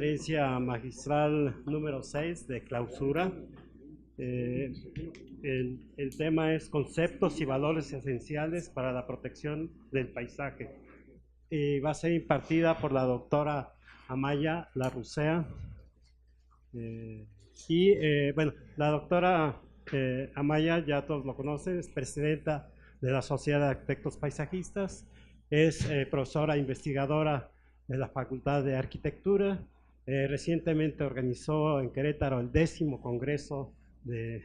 conferencia magistral número 6 de clausura. El tema es conceptos y valores esenciales para la protección del paisaje. Va a ser impartida por la doctora Amaya Larrucea. Bueno, la doctora Amaya, ya todos lo conocen, es presidenta de la Sociedad de Arquitectos Paisajistas, es profesora investigadora de la Facultad de Arquitectura. Recientemente organizó en Querétaro el 10º Congreso de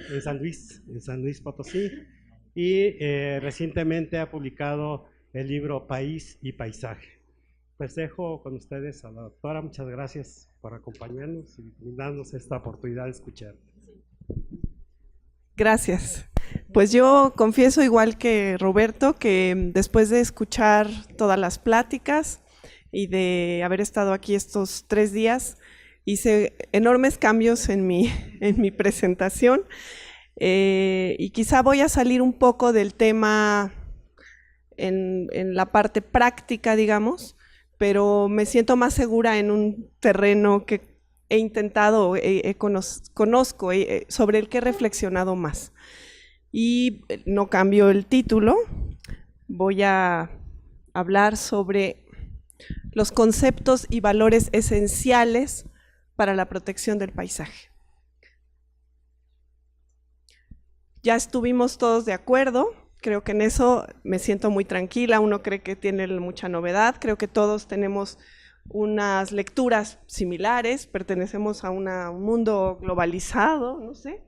en San Luis Potosí, y recientemente ha publicado el libro País y Paisaje. Pues dejo con ustedes a la doctora. Muchas gracias por acompañarnos y darnos esta oportunidad de escuchar. Gracias. Pues yo confieso, igual que Roberto, que después de escuchar todas las pláticas y de haber estado aquí estos 3 días, hice enormes cambios en mi presentación, y quizá voy a salir un poco del tema en la parte práctica, digamos, pero me siento más segura en un terreno que he intentado, conozco, sobre el que he reflexionado más. Y no cambio el título, voy a hablar sobre los conceptos y valores esenciales para la protección del paisaje. Ya estuvimos todos de acuerdo, creo que en eso me siento muy tranquila. Uno cree que tiene mucha novedad, creo que todos tenemos unas lecturas similares, pertenecemos a un mundo globalizado, no sé,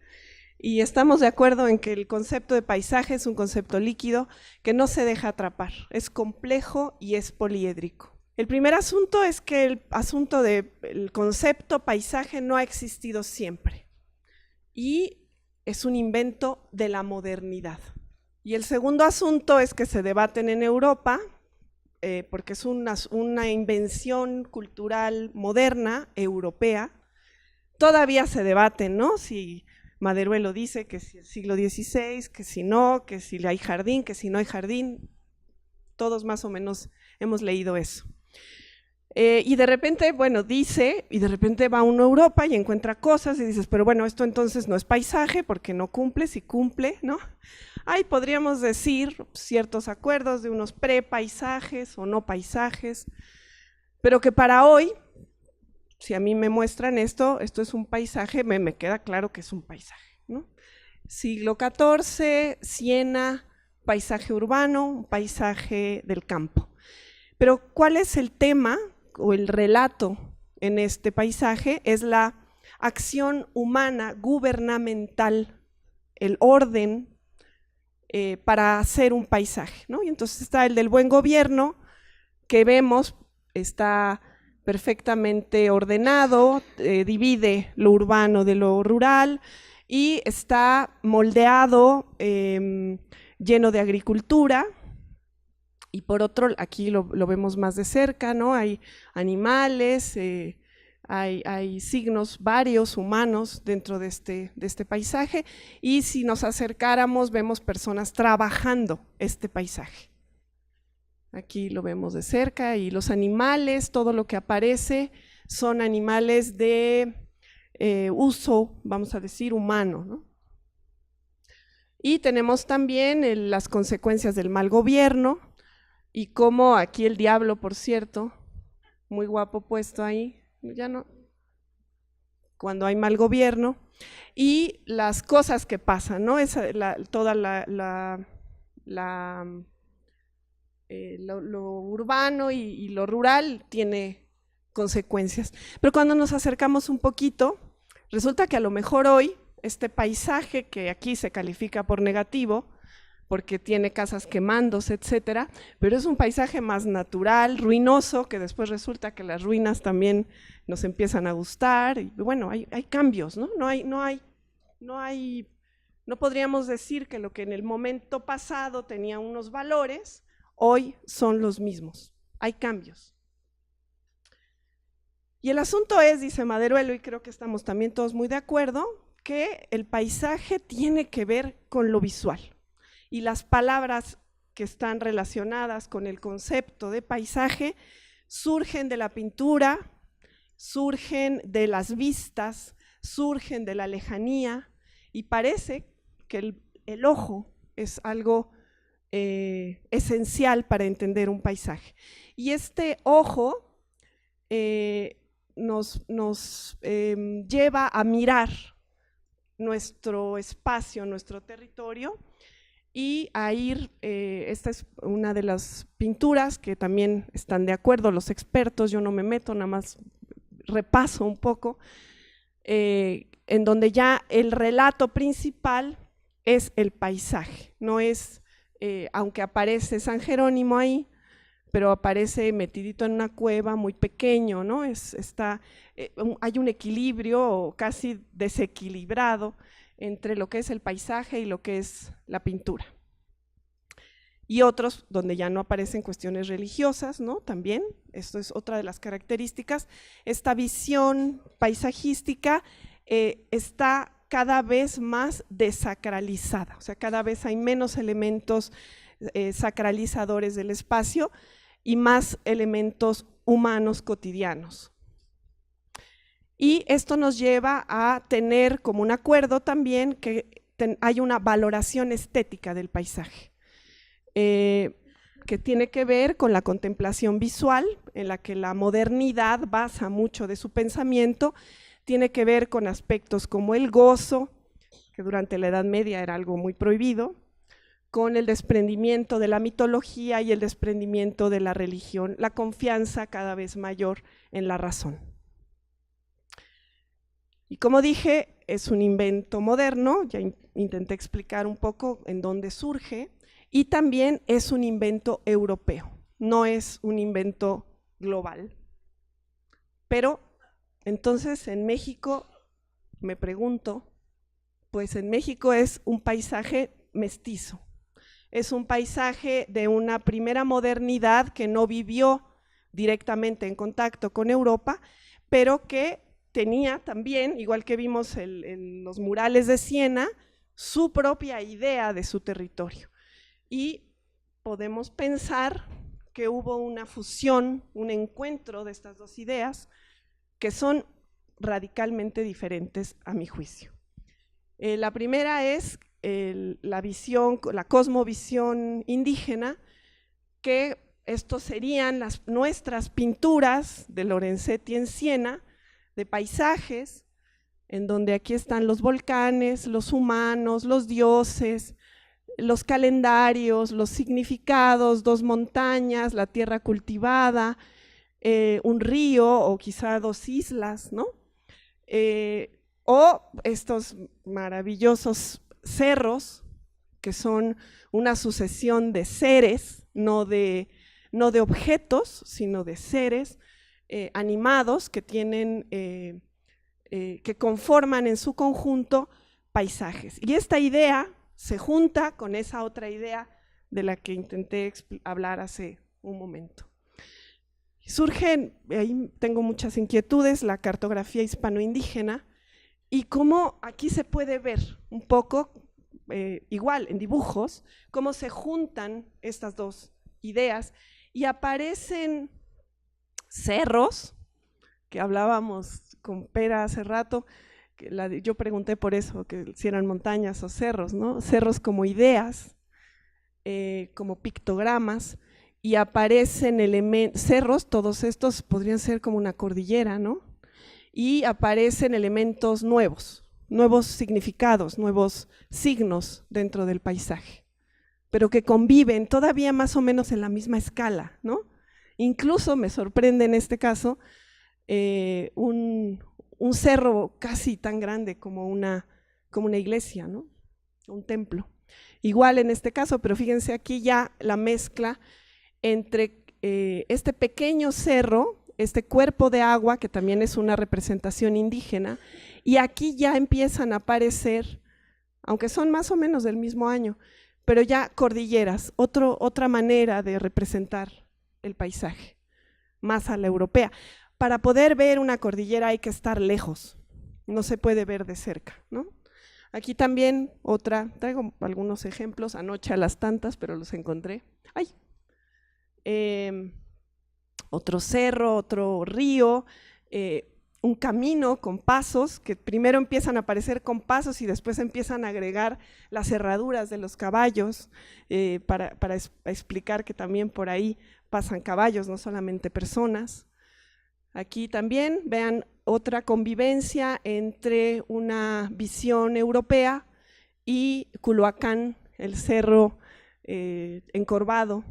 y estamos de acuerdo en que el concepto de paisaje es un concepto líquido que no se deja atrapar, es complejo y es poliédrico. El primer asunto es que el concepto paisaje no ha existido siempre y es un invento de la modernidad. Y el segundo asunto es que se debaten en Europa, porque es una invención cultural moderna, europea. Todavía se debaten, ¿no? Si Maderuelo dice que si el siglo XVI, que si no, que si hay jardín, que si no hay jardín. Todos más o menos hemos leído eso. Y de repente, bueno, dice, y de repente va uno a Europa y encuentra cosas y dices, pero bueno, esto entonces no es paisaje porque no cumple, si cumple, ¿no? Ahí podríamos decir ciertos acuerdos de unos prepaisajes o no paisajes, pero que para hoy, si a mí me muestran esto es un paisaje, me queda claro que es un paisaje, ¿no? Siglo XIV, Siena, paisaje urbano, un paisaje del campo. Pero ¿cuál es el tema o el relato en este paisaje? Es la acción humana gubernamental, el orden para hacer un paisaje, ¿no? Y entonces está el del buen gobierno, que vemos, está perfectamente ordenado, divide lo urbano de lo rural y está moldeado, lleno de agricultura. Y por otro, aquí lo vemos más de cerca, ¿no? Hay animales, hay signos varios humanos dentro de este paisaje, y si nos acercáramos vemos personas trabajando este paisaje. Aquí lo vemos de cerca, y los animales, todo lo que aparece son animales de uso, vamos a decir, humano, ¿no? Y tenemos también las consecuencias del mal gobierno, y cómo aquí el diablo, por cierto, muy guapo puesto ahí, ya no, cuando hay mal gobierno, y las cosas que pasan, ¿no? Lo urbano y lo rural tiene consecuencias. Pero cuando nos acercamos un poquito, resulta que a lo mejor hoy este paisaje, que aquí se califica por negativo, porque tiene casas quemándose, etcétera, pero es un paisaje más natural, ruinoso, que después resulta que las ruinas también nos empiezan a gustar, y bueno, hay cambios, ¿no? No podríamos decir que lo que en el momento pasado tenía unos valores, hoy son los mismos, hay cambios. Y el asunto es, dice Maderuelo, y creo que estamos también todos muy de acuerdo, que el paisaje tiene que ver con lo visual. Y las palabras que están relacionadas con el concepto de paisaje surgen de la pintura, surgen de las vistas, surgen de la lejanía, y parece que el ojo es algo esencial para entender un paisaje. Y este ojo nos lleva a mirar nuestro espacio, nuestro territorio, y a ir, esta es una de las pinturas que también están de acuerdo los expertos, yo no me meto, nada más repaso un poco, en donde ya el relato principal es el paisaje, no es, aunque aparece San Jerónimo ahí, pero aparece metidito en una cueva muy pequeño, ¿no? Hay un equilibrio casi desequilibrado entre lo que es el paisaje y lo que es la pintura. Y otros donde ya no aparecen cuestiones religiosas, ¿no? También, esto es otra de las características. Esta visión paisajística está cada vez más desacralizada, o sea, cada vez hay menos elementos sacralizadores del espacio y más elementos humanos cotidianos. Y esto nos lleva a tener como un acuerdo también que hay una valoración estética del paisaje, que tiene que ver con la contemplación visual, en la que la modernidad basa mucho de su pensamiento, tiene que ver con aspectos como el gozo, que durante la Edad Media era algo muy prohibido, con el desprendimiento de la mitología y el desprendimiento de la religión, la confianza cada vez mayor en la razón. Y como dije, es un invento moderno, ya intenté explicar un poco en dónde surge, y también es un invento europeo, no es un invento global. Pero entonces en México, me pregunto, pues en México es un paisaje mestizo, es un paisaje de una primera modernidad que no vivió directamente en contacto con Europa, pero que tenía también, igual que vimos en los murales de Siena, su propia idea de su territorio. Y podemos pensar que hubo una fusión, un encuentro de estas dos ideas que son radicalmente diferentes a mi juicio. La primera es la visión, la cosmovisión indígena, que estos serían nuestras pinturas de Lorenzetti en Siena, de paisajes, en donde aquí están los volcanes, los humanos, los dioses, los calendarios, los significados, dos montañas, la tierra cultivada, un río o quizá dos islas, ¿no? O estos maravillosos cerros, que son una sucesión de seres, no de objetos, sino de seres animados que tienen, que conforman en su conjunto paisajes. Y esta idea se junta con esa otra idea de la que intenté hablar hace un momento. Surgen, ahí tengo muchas inquietudes, la cartografía hispano-indígena, y cómo aquí se puede ver un poco, igual en dibujos, cómo se juntan estas dos ideas y aparecen cerros, que hablábamos con Pera hace rato, yo pregunté por eso, que si eran montañas o cerros, ¿no? Cerros como ideas, como pictogramas, y aparecen cerros, todos estos podrían ser como una cordillera, ¿no? Y aparecen elementos nuevos, nuevos significados, nuevos signos dentro del paisaje, pero que conviven todavía más o menos en la misma escala, ¿no? Incluso me sorprende en este caso un cerro casi tan grande como una iglesia, ¿no? Un templo. Igual en este caso, pero fíjense aquí ya la mezcla entre este pequeño cerro, este cuerpo de agua, que también es una representación indígena, y aquí ya empiezan a aparecer, aunque son más o menos del mismo año, pero ya cordilleras, otra manera de representar el paisaje, más a la europea. Para poder ver una cordillera hay que estar lejos, no se puede ver de cerca, ¿no? Aquí también traigo algunos ejemplos, anoche a las tantas, pero los encontré. ¡Ay! Otro cerro, otro río, un camino con pasos, que primero empiezan a aparecer con pasos y después empiezan a agregar las herraduras de los caballos, para explicar que también por ahí pasan caballos, no solamente personas. Aquí también vean otra convivencia entre una visión europea y Culhuacán, el cerro encorvado,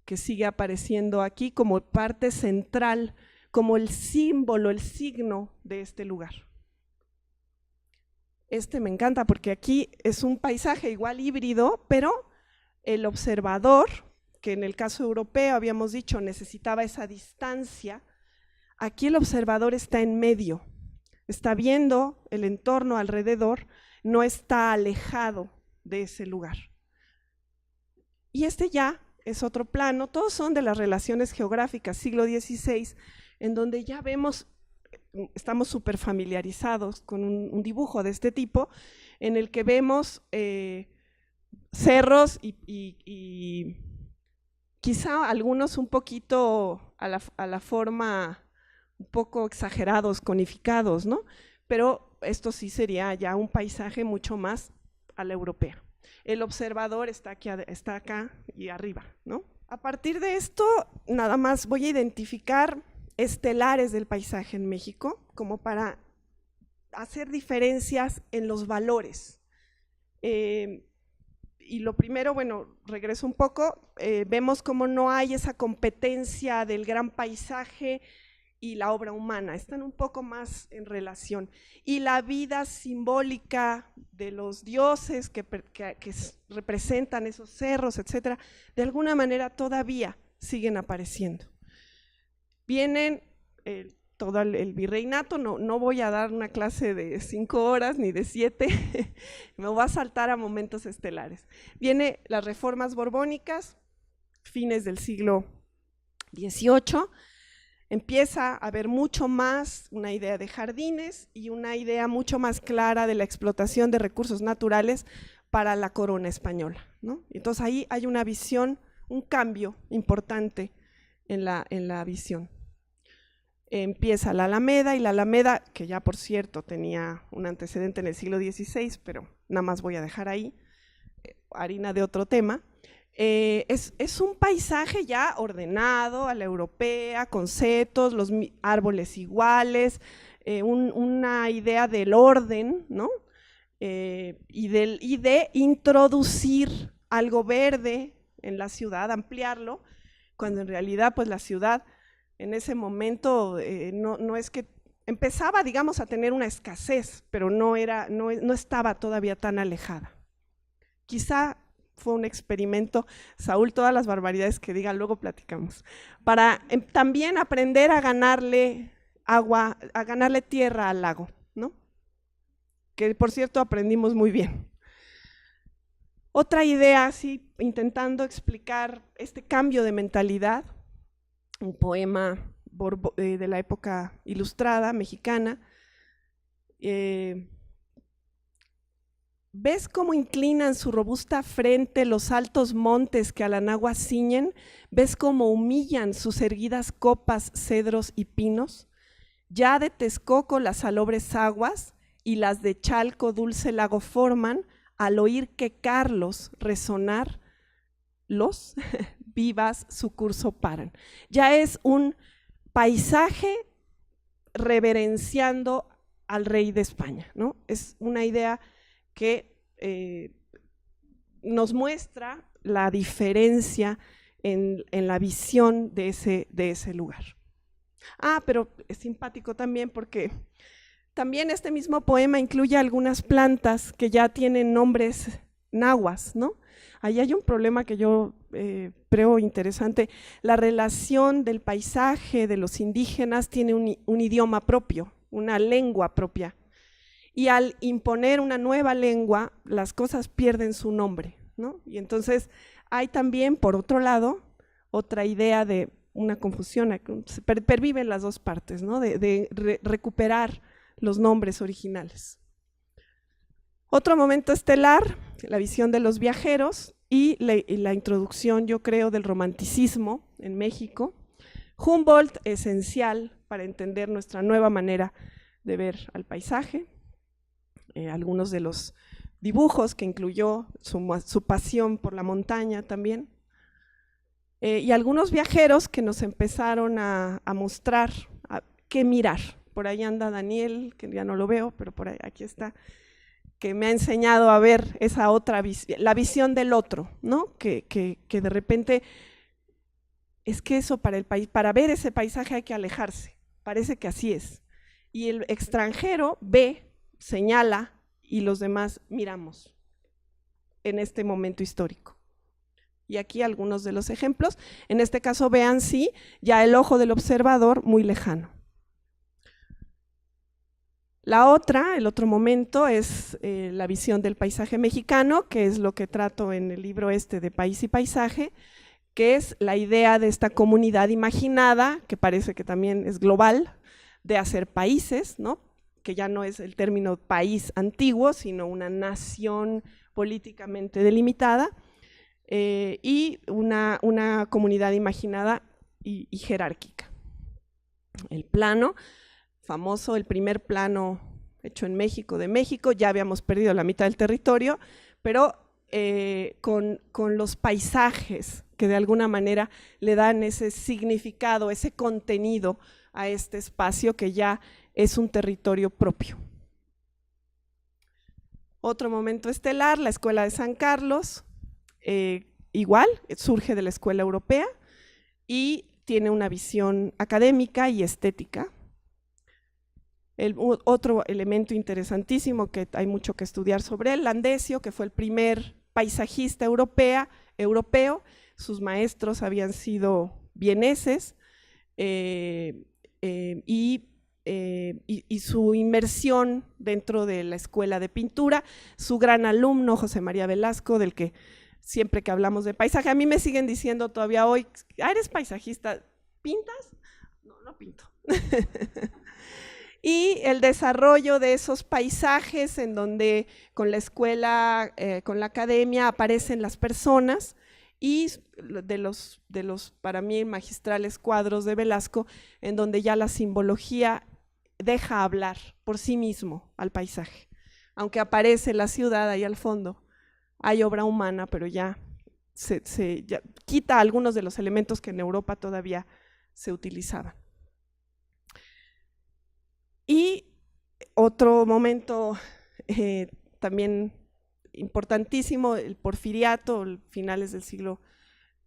que sigue apareciendo aquí como parte central, como el símbolo, el signo de este lugar. Este me encanta porque aquí es un paisaje igual híbrido, pero el observador, que en el caso europeo habíamos dicho necesitaba esa distancia, aquí el observador está en medio, está viendo el entorno alrededor, no está alejado de ese lugar. Y este ya es otro plano, todos son de las relaciones geográficas, siglo XVI, en donde ya vemos, estamos súper familiarizados con un dibujo de este tipo, en el que vemos cerros y quizá algunos un poquito a la forma un poco exagerados, conificados, ¿no? Pero esto sí sería ya un paisaje mucho más a la europea. El observador está acá y arriba, ¿no? A partir de esto, nada más voy a identificar estelares del paisaje en México, como para hacer diferencias en los valores. Y lo primero, bueno, regreso un poco, vemos cómo no hay esa competencia del gran paisaje y la obra humana, están un poco más en relación. Y la vida simbólica de los dioses que representan esos cerros, etcétera, de alguna manera todavía siguen apareciendo. Vienen todo el virreinato, no voy a dar una clase de 5 horas ni de 7, me voy a saltar a momentos estelares. Vienen las reformas borbónicas, fines del siglo XVIII, empieza a haber mucho más una idea de jardines y una idea mucho más clara de la explotación de recursos naturales para la corona española, ¿no? Entonces ahí hay una visión, un cambio importante en la visión. Empieza la Alameda, y la Alameda, que ya por cierto tenía un antecedente en el siglo XVI, pero nada más voy a dejar ahí, harina de otro tema. Es un paisaje ya ordenado a la europea, con setos, los árboles iguales, una idea del orden, ¿no? Y de introducir algo verde en la ciudad, ampliarlo, cuando en realidad pues la ciudad en ese momento no es que empezaba, digamos, a tener una escasez, pero no estaba todavía tan alejada. Quizá fue un experimento, Saúl, todas las barbaridades que diga, luego platicamos, para también aprender a ganarle agua, a ganarle tierra al lago, ¿no? Que por cierto aprendimos muy bien. Otra idea, así, intentando explicar este cambio de mentalidad, un poema de la época ilustrada mexicana. ¿Ves cómo inclinan su robusta frente los altos montes que a la nagua ciñen? ¿Ves cómo humillan sus erguidas copas, cedros y pinos? Ya de Texcoco las salobres aguas y las de Chalco dulce lago forman, al oír que Carlos resonar, los vivas su curso paran. Ya es un paisaje reverenciando al rey de España, ¿no? Es una idea que nos muestra la diferencia en la visión de ese lugar. Pero es simpático también porque también este mismo poema incluye algunas plantas que ya tienen nombres náhuatl, ¿no? Ahí hay un problema que yo creo interesante. La relación del paisaje de los indígenas tiene un idioma propio, una lengua propia. Y al imponer una nueva lengua, las cosas pierden su nombre, ¿no? Y entonces hay también, por otro lado, otra idea de una confusión, perviven las dos partes, ¿no? De recuperar los nombres originales. Otro momento estelar, la visión de los viajeros y la introducción, yo creo, del romanticismo en México. Humboldt, esencial para entender nuestra nueva manera de ver al paisaje. Algunos de los dibujos que incluyó su pasión por la montaña también. Y algunos viajeros que nos empezaron a mostrar qué mirar. Por ahí anda Daniel, que ya no lo veo, pero por ahí, aquí está, que me ha enseñado a ver esa otra visión, la visión del otro, ¿no? Que de repente es que eso para ver ese paisaje hay que alejarse, parece que así es. Y el extranjero ve, señala, y los demás miramos en este momento histórico. Y aquí algunos de los ejemplos. En este caso vean, sí, ya el ojo del observador muy lejano. El otro momento es la visión del paisaje mexicano, que es lo que trato en el libro de País y Paisaje, que es la idea de esta comunidad imaginada, que parece que también es global, de hacer países, ¿no? Que ya no es el término país antiguo, sino una nación políticamente delimitada, y una comunidad imaginada y jerárquica. El plano famoso, el primer plano hecho en México de México, ya habíamos perdido la mitad del territorio, pero con los paisajes que de alguna manera le dan ese significado, ese contenido a este espacio que ya es un territorio propio. Otro momento estelar, la Escuela de San Carlos, igual, surge de la escuela europea y tiene una visión académica y estética. Otro elemento interesantísimo que hay mucho que estudiar sobre él, Landesio, que fue el primer paisajista europeo, sus maestros habían sido vieneses, y su inmersión dentro de la escuela de pintura, su gran alumno José María Velasco, del que siempre que hablamos de paisaje, a mí me siguen diciendo todavía hoy, ¿eres paisajista? ¿Pintas? No, no pinto. Y el desarrollo de esos paisajes en donde con la escuela, con la academia aparecen las personas, y de los para mí magistrales cuadros de Velasco, en donde ya la simbología deja hablar por sí mismo al paisaje. Aunque aparece la ciudad ahí al fondo, hay obra humana, pero ya ya quita algunos de los elementos que en Europa todavía se utilizaban. Y otro momento también importantísimo, el porfiriato, finales del siglo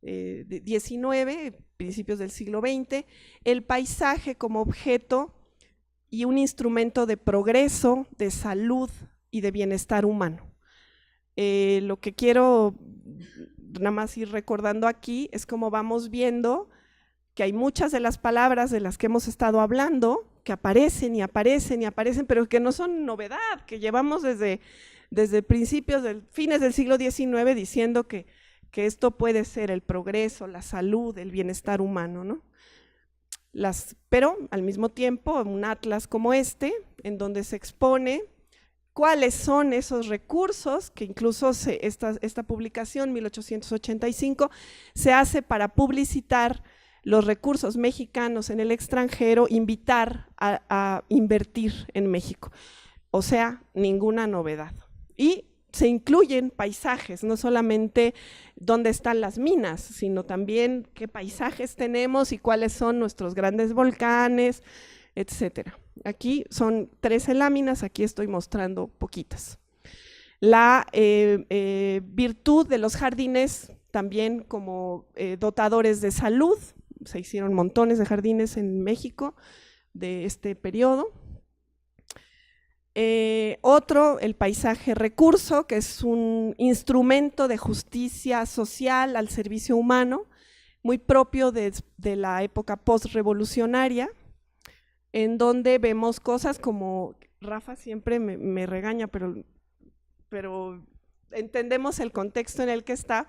XIX, principios del siglo XX, el paisaje como objeto y un instrumento de progreso, de salud y de bienestar humano. Lo que quiero nada más ir recordando aquí es cómo vamos viendo que hay muchas de las palabras de las que hemos estado hablando que aparecen y aparecen y aparecen, pero que no son novedad, que llevamos desde fines del siglo XIX diciendo que esto puede ser el progreso, la salud, el bienestar humano, ¿no? Pero al mismo tiempo un atlas como en donde se expone cuáles son esos recursos, que incluso esta publicación, 1885, se hace para publicitar los recursos mexicanos en el extranjero, invitar a invertir en México. O sea, ninguna novedad. Y se incluyen paisajes, no solamente dónde están las minas, sino también qué paisajes tenemos y cuáles son nuestros grandes volcanes, etcétera. Aquí son 13 láminas, aquí estoy mostrando poquitas. La virtud de los jardines también como dotadores de salud, se hicieron montones de jardines en México de este periodo. Otro, el paisaje recurso, que es un instrumento de justicia social al servicio humano, muy propio de la época postrevolucionaria, en donde vemos cosas como, Rafa siempre me regaña, pero entendemos el contexto en el que está,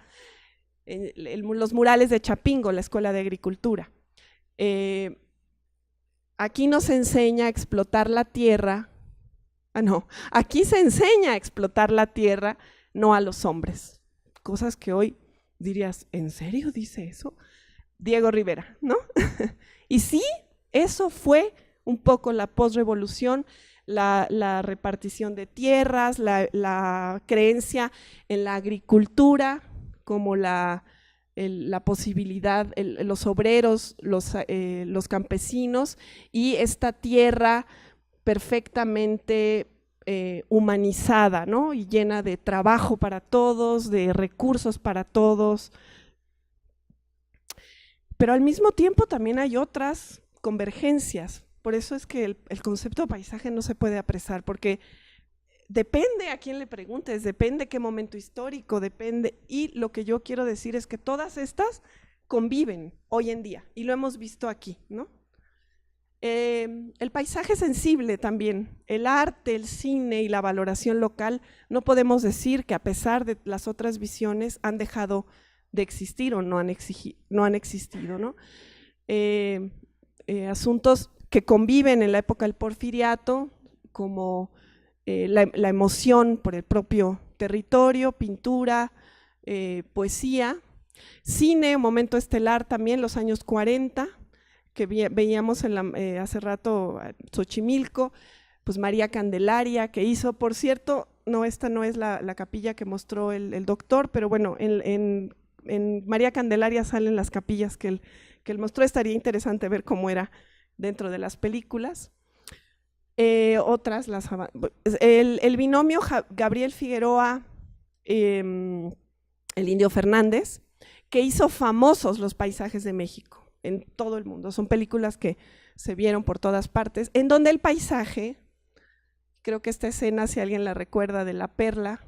los murales de Chapingo, la Escuela de Agricultura. Aquí nos enseña a explotar la tierra, aquí se enseña a explotar la tierra, no a los hombres. Cosas que hoy dirías, ¿en serio dice eso? Diego Rivera, ¿no? Y sí, Eso fue un poco la posrevolución, la repartición de tierras, la creencia en la agricultura como la posibilidad, los obreros, los campesinos, y esta tierra perfectamente humanizada, ¿no? Y llena de trabajo para todos, de recursos para todos. Pero al mismo tiempo también hay otras convergencias. Por eso es que el concepto de paisaje no se puede apresar, porque depende a quién le preguntes, depende qué momento histórico, depende. Y lo que yo quiero decir es que todas estas conviven hoy en día, y lo hemos visto aquí, ¿no? El paisaje sensible también, el arte, el cine y la valoración local, no podemos decir que a pesar de las otras visiones han dejado de existir o no han existido, ¿no? Asuntos que conviven en la época del Porfiriato, como la emoción por el propio territorio, pintura, poesía, cine, un momento estelar también, los años 40, que veíamos hace rato Xochimilco, pues María Candelaria, que hizo, por cierto, no, esta no es la capilla que mostró el doctor, pero bueno, en María Candelaria salen las capillas que él mostró. Estaría interesante ver cómo era dentro de las películas. Otras, el binomio Gabriel Figueroa, el Indio Fernández, que hizo famosos los paisajes de México en todo el mundo. Son películas que se vieron por todas partes, en donde el paisaje, creo que esta escena, si alguien la recuerda, de La Perla,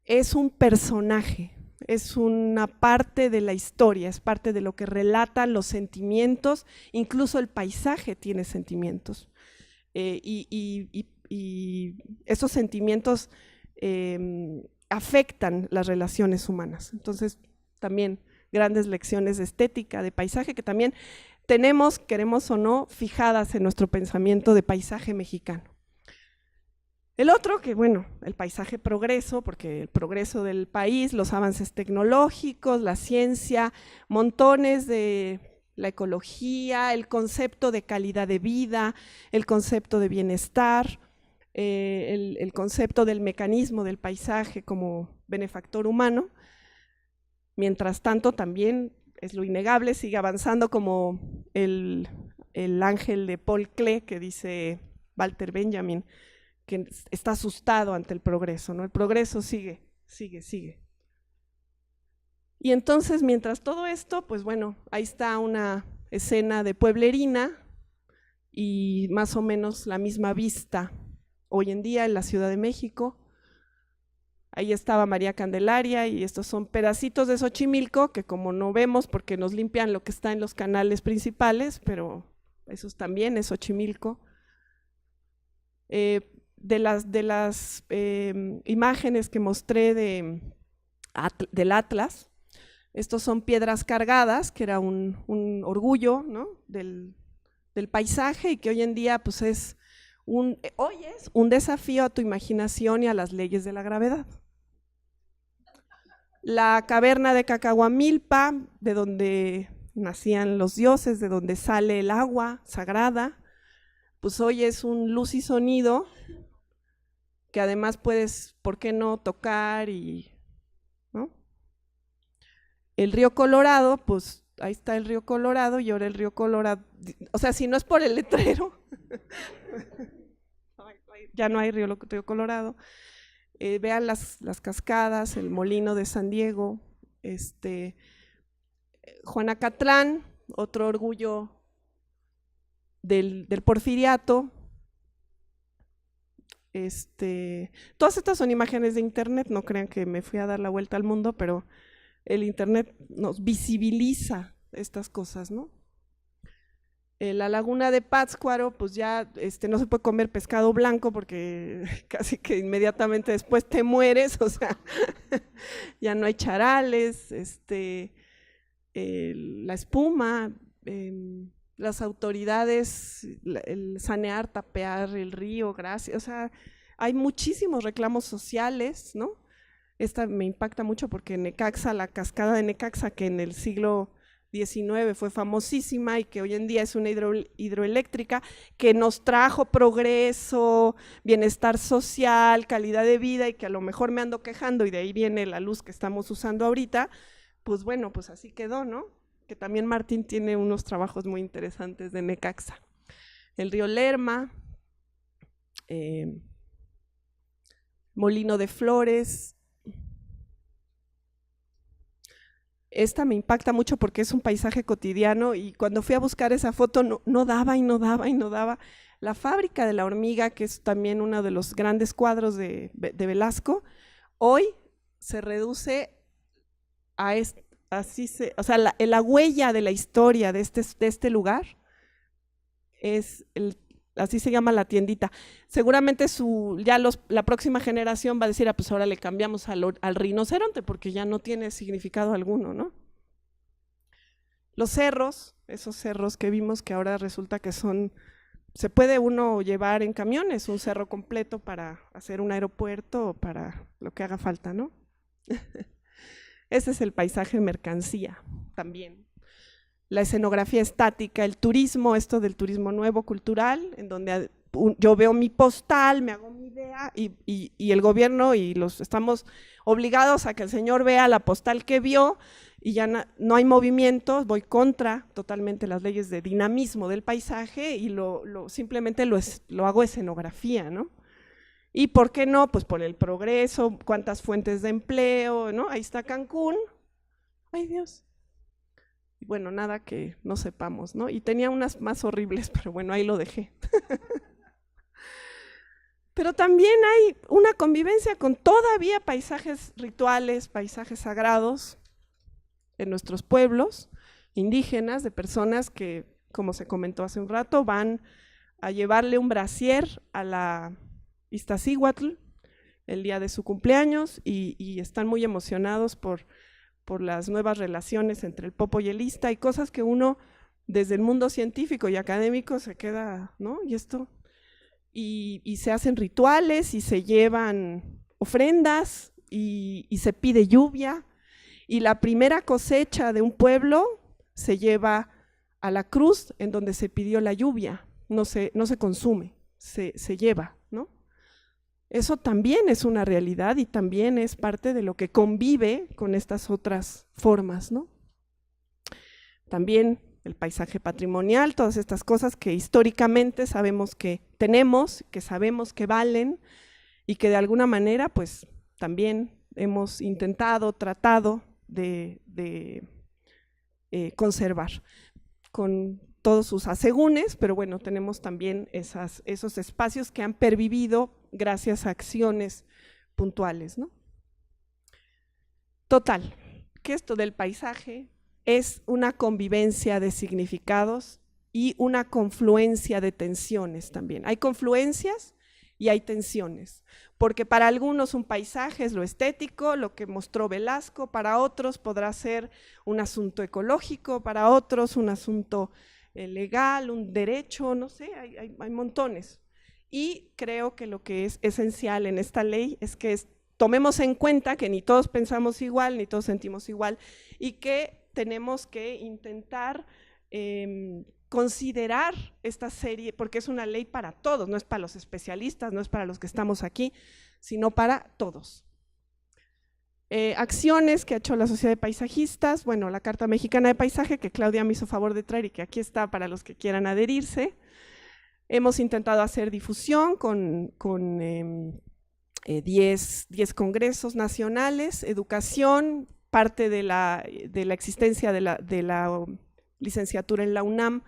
es un personaje, es una parte de la historia, es parte de lo que relata los sentimientos, incluso el paisaje tiene sentimientos. Y esos sentimientos afectan las relaciones humanas. Entonces, también grandes lecciones de estética, de paisaje, que también tenemos, queremos o no, fijadas en nuestro pensamiento de paisaje mexicano. El otro, que bueno, el paisaje progreso, porque el progreso del país, los avances tecnológicos, la ciencia, montones de la ecología, el concepto de calidad de vida, el concepto de bienestar, el concepto del mecanismo del paisaje como benefactor humano. Mientras tanto, también es lo innegable, sigue avanzando como el ángel de Paul Klee, que dice Walter Benjamin, que está asustado ante el progreso, ¿no? El progreso sigue. Y entonces, mientras todo esto, pues bueno, ahí está una escena de pueblerina y más o menos la misma vista hoy en día en la Ciudad de México. Ahí estaba María Candelaria y estos son pedacitos de Xochimilco que como no vemos porque nos limpian lo que está en los canales principales, pero eso también es Xochimilco. De las imágenes que mostré del Atlas, estos son piedras cargadas, que era un orgullo, ¿no? del paisaje, y que hoy en día pues es un desafío a tu imaginación y a las leyes de la gravedad. La caverna de Cacahuamilpa, de donde nacían los dioses, de donde sale el agua sagrada, pues hoy es un luz y sonido que además puedes, ¿por qué no?, tocar, ¿no? El río Colorado, pues ahí está el río Colorado, y ahora el río Colorado, o sea, si no es por el letrero, ya no hay río Colorado. Vean las cascadas, el molino de San Diego, Juanacatlán, otro orgullo del Porfiriato. Todas estas son imágenes de internet, no crean que me fui a dar la vuelta al mundo, pero el internet nos visibiliza estas cosas, ¿no? La laguna de Pátzcuaro, pues ya no se puede comer pescado blanco porque casi que inmediatamente después te mueres, o sea, ya no hay charales, la espuma, las autoridades, el sanear, tapear el río, gracias, o sea, hay muchísimos reclamos sociales, ¿no? Esta me impacta mucho porque Necaxa, la cascada de Necaxa, que en el siglo XIX fue famosísima y que hoy en día es una hidroeléctrica que nos trajo progreso, bienestar social, calidad de vida, y que a lo mejor me ando quejando y de ahí viene la luz que estamos usando ahorita, pues bueno, pues así quedó, ¿no? Que también Martín tiene unos trabajos muy interesantes de Necaxa. El río Lerma, Molino de Flores. Esta me impacta mucho porque es un paisaje cotidiano y cuando fui a buscar esa foto no daba y no daba y no daba. La fábrica de la hormiga, que es también uno de los grandes cuadros de Velasco, hoy se reduce a o sea, la huella de la historia de este lugar es así se llama la tiendita. Seguramente la próxima generación va a decir, pues ahora le cambiamos al rinoceronte porque ya no tiene significado alguno, ¿no? Los cerros, esos cerros que vimos que ahora resulta que se puede uno llevar en camiones un cerro completo para hacer un aeropuerto o para lo que haga falta, ¿no? Ese es el paisaje mercancía también. La escenografía estática, el turismo, esto del turismo nuevo cultural, en donde yo veo mi postal, me hago mi idea y el gobierno estamos obligados a que el señor vea la postal que vio y ya no hay movimiento, voy contra totalmente las leyes de dinamismo del paisaje y simplemente lo hago escenografía, ¿no? ¿Y por qué no? Pues por el progreso, cuántas fuentes de empleo, ¿no? Ahí está Cancún, ay Dios. Bueno, nada que no sepamos, ¿no? Y tenía unas más horribles, pero bueno, ahí lo dejé. Pero también hay una convivencia con todavía paisajes rituales, paisajes sagrados en nuestros pueblos indígenas, de personas que, como se comentó hace un rato, van a llevarle un brasier a la Iztaccíhuatl el día de su cumpleaños y están muy emocionados por las nuevas relaciones entre el popo y el ista y cosas que uno desde el mundo científico y académico se queda, ¿no? Y esto, y se hacen rituales y se llevan ofrendas y se pide lluvia y la primera cosecha de un pueblo se lleva a la cruz en donde se pidió la lluvia, no se consume, se lleva, ¿no? Eso también es una realidad y también es parte de lo que convive con estas otras formas, ¿no? También el paisaje patrimonial, todas estas cosas que históricamente sabemos que tenemos, que sabemos que valen y que de alguna manera pues también hemos intentado, tratado de conservar con todos sus asegúnes, pero bueno, tenemos también esos espacios que han pervivido gracias a acciones puntuales, ¿no? Total, que esto del paisaje es una convivencia de significados y una confluencia de tensiones también. Hay confluencias y hay tensiones, porque para algunos un paisaje es lo estético, lo que mostró Velasco, para otros podrá ser un asunto ecológico, para otros un asunto legal, un derecho, no sé, hay montones. Y creo que lo que es esencial en esta ley es que tomemos en cuenta que ni todos pensamos igual, ni todos sentimos igual, y que tenemos que intentar considerar esta serie, porque es una ley para todos, no es para los especialistas, no es para los que estamos aquí, sino para todos. Acciones que ha hecho la Sociedad de Paisajistas, bueno, la Carta Mexicana de Paisaje, que Claudia me hizo favor de traer y que aquí está para los que quieran adherirse. Hemos intentado hacer difusión con 10 congresos nacionales, educación, parte de la existencia de la licenciatura en la UNAM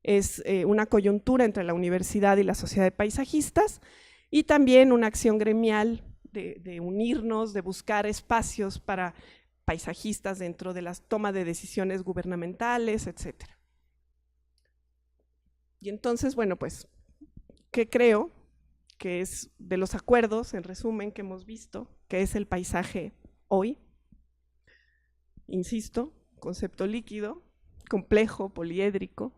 es una coyuntura entre la universidad y la Sociedad de Paisajistas, y también una acción gremial de unirnos, de buscar espacios para paisajistas dentro de las tomas de decisiones gubernamentales, etcétera. Y entonces, bueno, pues, ¿qué creo? Que es de los acuerdos, en resumen, que hemos visto, que es el paisaje hoy. Insisto, concepto líquido, complejo, poliédrico,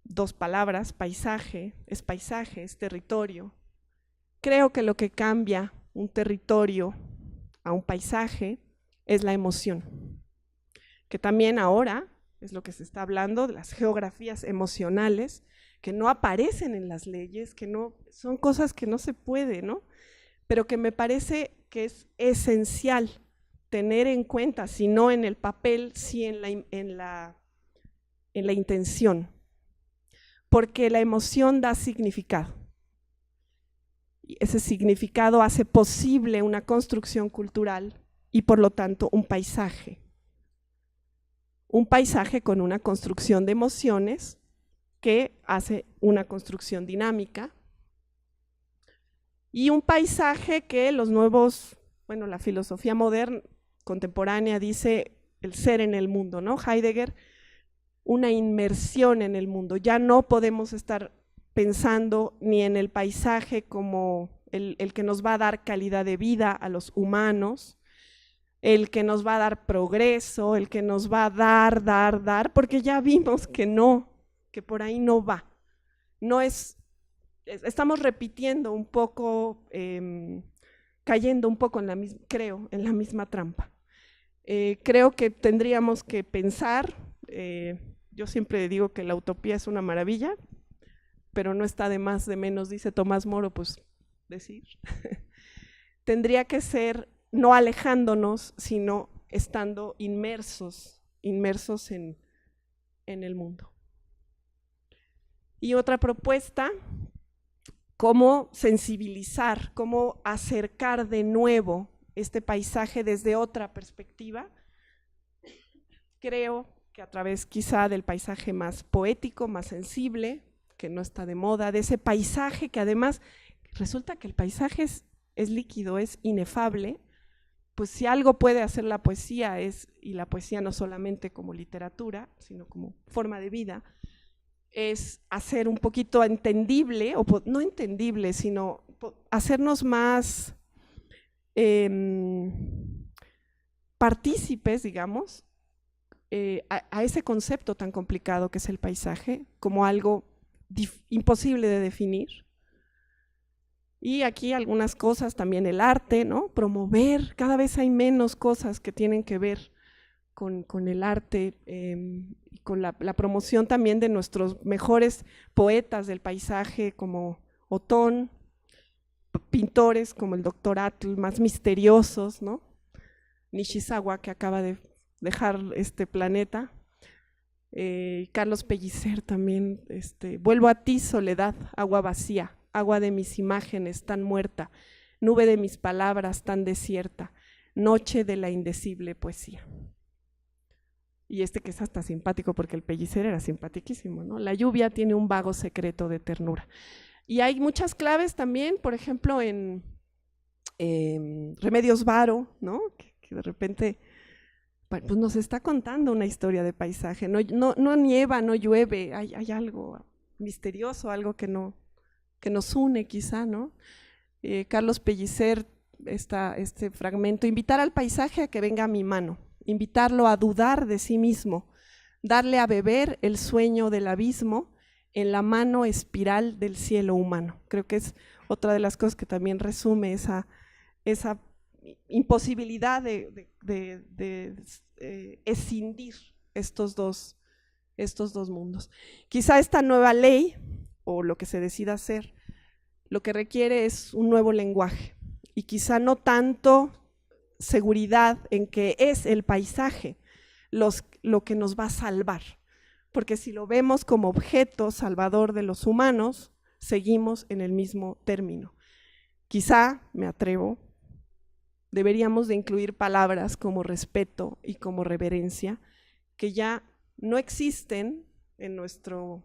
2 palabras, paisaje, es territorio. Creo que lo que cambia un territorio a un paisaje es la emoción. que también ahora es lo que se está hablando, de las geografías emocionales, que no aparecen en las leyes, que no, son cosas que no se puede, ¿no? Pero que me parece que es esencial tener en cuenta, si no en el papel, sí en la intención, porque la emoción da significado. Y ese significado hace posible una construcción cultural y por lo tanto un paisaje. Un paisaje con una construcción de emociones que hace una construcción dinámica y un paisaje que los nuevos, bueno, la filosofía moderna, contemporánea dice el ser en el mundo, ¿no? Heidegger, una inmersión en el mundo. Ya no podemos estar pensando ni en el paisaje como el que nos va a dar calidad de vida a los humanos, el que nos va a dar progreso, el que nos va a dar, porque ya vimos que no, que por ahí no va. No es, estamos repitiendo un poco, cayendo un poco en la misma, creo, en la misma trampa. Creo que tendríamos que pensar, yo siempre digo que la utopía es una maravilla, pero no está de más de menos, dice Tomás Moro, pues decir. Tendría que ser no alejándonos, sino estando inmersos en el mundo. Y otra propuesta, cómo sensibilizar, cómo acercar de nuevo este paisaje desde otra perspectiva. Creo que a través quizá del paisaje más poético, más sensible, que no está de moda, de ese paisaje que además resulta que el paisaje es líquido, es inefable, pues si algo puede hacer la poesía y la poesía no solamente como literatura, sino como forma de vida, es hacer un poquito entendible, o no entendible, sino hacernos más partícipes, digamos, a ese concepto tan complicado que es el paisaje, como algo imposible de definir. Y aquí algunas cosas, también el arte, ¿no? Promover, cada vez hay menos cosas que tienen que ver con el arte, con la promoción también de nuestros mejores poetas del paisaje como Otón, pintores como el Dr. Atl, más misteriosos, ¿no? Nishizawa, que acaba de dejar este planeta, Carlos Pellicer también, vuelvo a ti, soledad, agua vacía, agua de mis imágenes tan muerta, nube de mis palabras tan desierta, noche de la indecible poesía. Y que es hasta simpático porque el Pellicer era simpaticísimo, ¿no? La lluvia tiene un vago secreto de ternura. Y hay muchas claves también, por ejemplo, en Remedios Varo, ¿no? Que de repente pues nos está contando una historia de paisaje. No nieva, no llueve, hay algo misterioso, algo que nos une quizá, ¿no? Carlos Pellicer, este fragmento, invitar al paisaje a que venga a mi mano, invitarlo a dudar de sí mismo, darle a beber el sueño del abismo en la mano espiral del cielo humano. Creo que es otra de las cosas que también resume esa imposibilidad de escindir estos dos mundos. Quizá esta nueva ley, o lo que se decida hacer, lo que requiere es un nuevo lenguaje, y quizá no tanto seguridad en que es el paisaje lo que nos va a salvar, porque si lo vemos como objeto salvador de los humanos, seguimos en el mismo término. Quizá, me atrevo, deberíamos de incluir palabras como respeto y como reverencia, que ya no existen en nuestro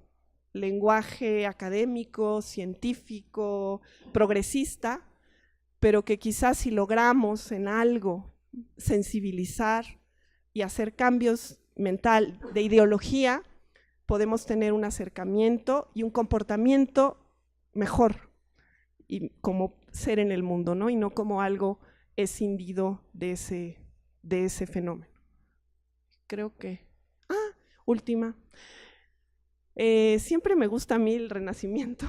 lenguaje académico, científico, progresista, pero que quizás si logramos en algo sensibilizar y hacer cambios mental de ideología, podemos tener un acercamiento y un comportamiento mejor, y como ser en el mundo, ¿no? Y no como algo escindido de ese fenómeno. Creo que… última. Siempre me gusta a mí el Renacimiento,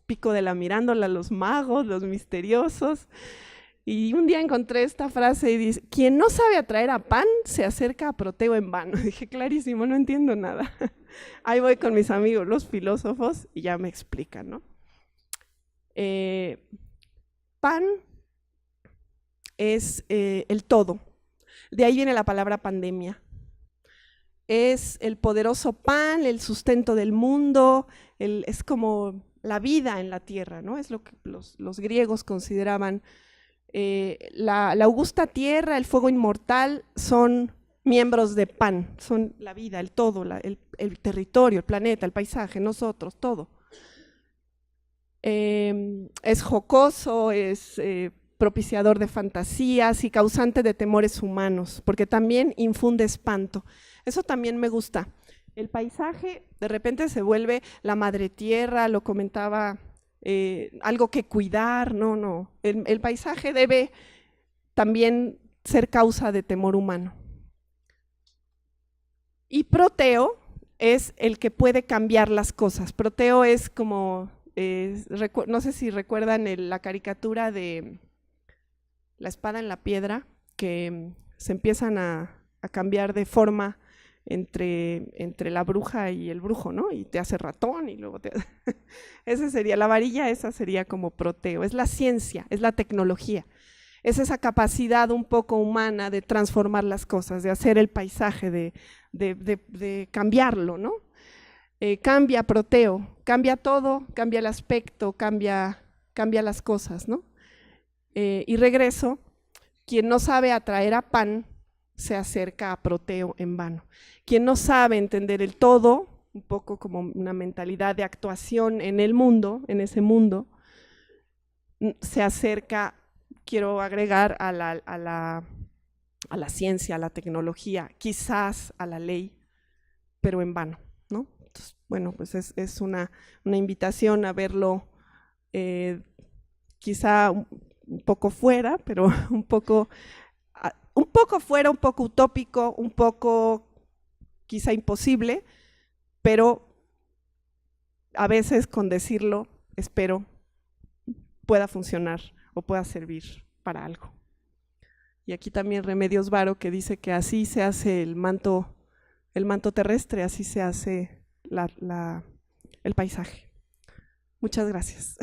Pico de la Mirandola, los magos, los misteriosos. Y un día encontré esta frase y dice, quien no sabe atraer a Pan, se acerca a Proteo en vano. Dije, clarísimo, no entiendo nada. Ahí voy con mis amigos, los filósofos, y ya me explican, ¿no? Pan es el todo. De ahí viene la palabra pandemia. Es el poderoso pan, el sustento del mundo, es como la vida en la tierra, ¿no? Es lo que los griegos consideraban. La augusta tierra, el fuego inmortal, son miembros de Pan, son la vida, el todo, el territorio, el planeta, el paisaje, nosotros, todo. Es jocoso, es propiciador de fantasías y causante de temores humanos, porque también infunde espanto. Eso también me gusta. El paisaje de repente se vuelve la madre tierra, lo comentaba, algo que cuidar, no. El paisaje debe también ser causa de temor humano. Y Proteo es el que puede cambiar las cosas. Proteo es como, no sé si recuerdan la caricatura de La espada en la piedra, que se empiezan a cambiar de forma entre la bruja y el brujo, ¿no? Y te hace ratón y luego esa sería la varilla, esa sería como Proteo. Es la ciencia, es la tecnología. Es esa capacidad un poco humana de transformar las cosas, de hacer el paisaje, de cambiarlo, ¿no? Cambia Proteo, cambia todo, cambia el aspecto, cambia las cosas, ¿no? Y regreso, quien no sabe atraer a Pan se acerca a Proteo en vano. Quien no sabe entender el todo, un poco como una mentalidad de actuación en el mundo, en ese mundo, se acerca, quiero agregar, a la ciencia, a la tecnología, quizás a la ley, pero en vano, ¿no? Entonces, bueno, pues es una invitación a verlo quizá un poco fuera, pero un poco fuera, un poco utópico, un poco quizá imposible, pero a veces con decirlo, espero, pueda funcionar o pueda servir para algo. Y aquí también Remedios Varo, que dice que así se hace el manto terrestre, así se hace el paisaje. Muchas gracias.